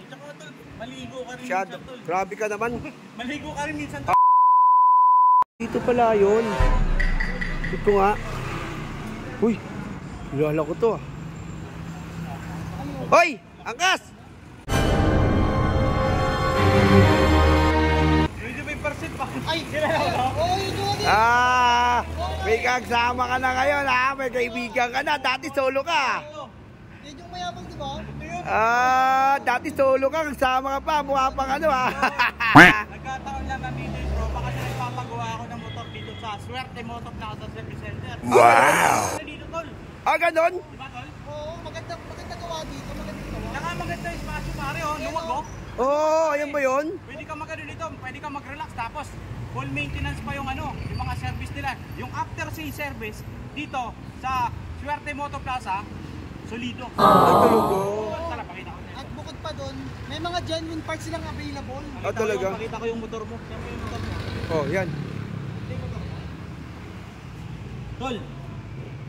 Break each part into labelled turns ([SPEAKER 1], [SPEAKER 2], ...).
[SPEAKER 1] Tsaka tol, maligo ka rin
[SPEAKER 2] Masyado.
[SPEAKER 1] minsan tol.
[SPEAKER 2] Grabe ka naman.
[SPEAKER 1] Maligo ka rin minsan tol.
[SPEAKER 2] Dito pala yun. Ito nga. Uy, kilala ko to ah. Hoy! Angkas!
[SPEAKER 1] Medyo may percent pa.
[SPEAKER 3] Ay! Oo, yun.
[SPEAKER 2] May kagsama ka na ngayon ha. May kaibigan ka na. Dati solo ka.
[SPEAKER 3] Yan yung mayabang, di ba?
[SPEAKER 2] Dati solo ka. Kagsama ka pa. Mukha pang ano ha.
[SPEAKER 1] Nagkataon lang na dito yung tropa kasi nagpapagawa ako ng motor dito sa Swerte Motor Plaza Service Center.
[SPEAKER 2] Wow!
[SPEAKER 1] Dito tol.
[SPEAKER 2] Ganon?
[SPEAKER 1] Diba tol?
[SPEAKER 3] Oo, maganda gawa dito. Maganda gawa.
[SPEAKER 1] Saka maganda yung spasyo pare oh. Luwag oh.
[SPEAKER 2] Ayan ba yun?
[SPEAKER 1] Pwede ka mag-ano dito, pwede ka mag-relax tapos full maintenance pa yung ano, yung mga service nila. Yung after sale service dito sa Swerte Motor Plaza, solido.
[SPEAKER 2] Talaga?
[SPEAKER 1] Tara, pakita ko.
[SPEAKER 3] At bukod pa doon, may mga genuine parts silang available.
[SPEAKER 2] Talaga?
[SPEAKER 1] Pakita ko yung motor mo. Yan mo yung motor mo.
[SPEAKER 2] Yan.
[SPEAKER 1] Tol,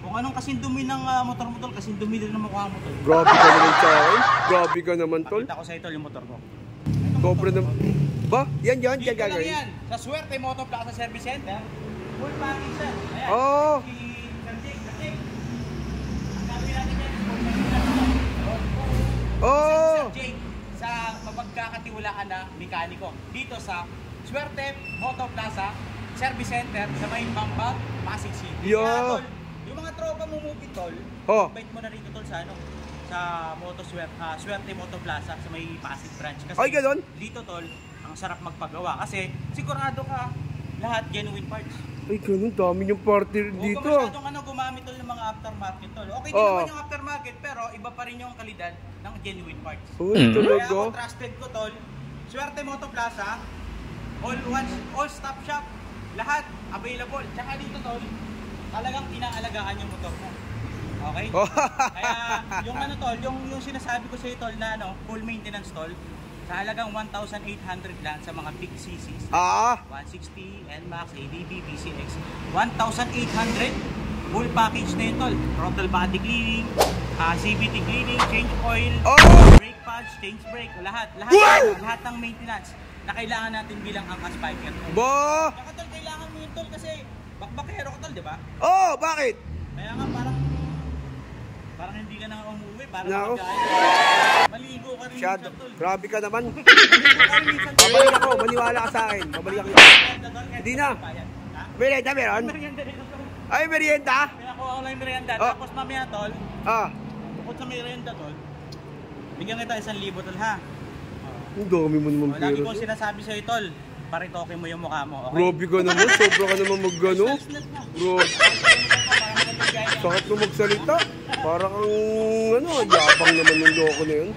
[SPEAKER 1] kung anong kasing dumi ng motor mo tol, kasing dumi din ng mukha mo tol.
[SPEAKER 2] Grabe ka naman sa akin. Grabe ka naman tol.
[SPEAKER 1] Pakita ko sa tol yung motor mo.
[SPEAKER 2] Sobra naman. Ba? Yan
[SPEAKER 1] Dito lang
[SPEAKER 2] gagawin.
[SPEAKER 1] yan, sa Swerte Motor Plaza Service Center, full package yan. Ayan.
[SPEAKER 2] Oo.
[SPEAKER 1] Si Sir Jake. Ang gagawin natin yan, full package. Sir Jake, sa mapagkakatiwalaan na mekaniko. Dito sa Swerte Motor Plaza Service Center sa may Bamba, Pasig City.
[SPEAKER 2] Yo.
[SPEAKER 1] Kaya, tol, yung mga tropa mo movie tol, invite mo na rito tol sa ano, sa Swerte Motor Plaza sa may Pasig branch. Kasi
[SPEAKER 2] Ay, ganon?
[SPEAKER 1] dito tol, ang sarap magpagawa kasi sigurado ka lahat genuine parts.
[SPEAKER 2] Ay, ganun. Dami yung party dito.
[SPEAKER 1] Huwag ka masyadong gumamit tol ng mga aftermarket tol. Okay din naman yung aftermarket pero iba pa rin yung kalidad ng genuine parts.
[SPEAKER 2] Uy,
[SPEAKER 1] Kaya ako
[SPEAKER 2] talaga?
[SPEAKER 1] trusted ko tol, Swerte Motor Plaza, all stop shop, lahat available. Tsaka dito tol, talagang inaalagaan yung motor mo. Okay? Kaya yung ano tol, yung sinasabi ko sa tol na ano, full maintenance tol, sa halagang 1,800 lang sa mga big CCs. 160, NMAX, ADB, PCX. 1,800 full package na yun tol. Throttle body cleaning, CVT cleaning, change oil, brake pads, change brake, lahat ng maintenance na kailangan natin bilang angkas biker. Baka tol, kailangan mo yun tol kasi bakbakero ka tol, di ba?
[SPEAKER 2] Bakit?
[SPEAKER 1] Kaya nga parang hindi ka na umuwi, parang maligo ka rin
[SPEAKER 2] Masyado.
[SPEAKER 1] minsan tol.
[SPEAKER 2] Grabe ka naman.
[SPEAKER 1] Maligo ka rin minsan tol.
[SPEAKER 2] Babalik ako. Maniwala ka sa akin. Babalik ako. Hindi na. Merienda meron?
[SPEAKER 1] Merienda dito tol.
[SPEAKER 2] Ay, merienda?
[SPEAKER 1] Pinakuha ko lang yung merienda. Tapos mamaya tol, bukod sa merienda tol, bigyan kita 1,000 tol ha.
[SPEAKER 2] Ang dami mo naman
[SPEAKER 1] Lagi
[SPEAKER 2] pera.
[SPEAKER 1] kong sinasabi sa'yo tol, paritoke mo yung mukha mo, okay?
[SPEAKER 2] Grabe ka naman. Sobra ka naman mag-gano. Grabe. Sakit mo magsalita. Parang ang yabang naman yung loko na yun.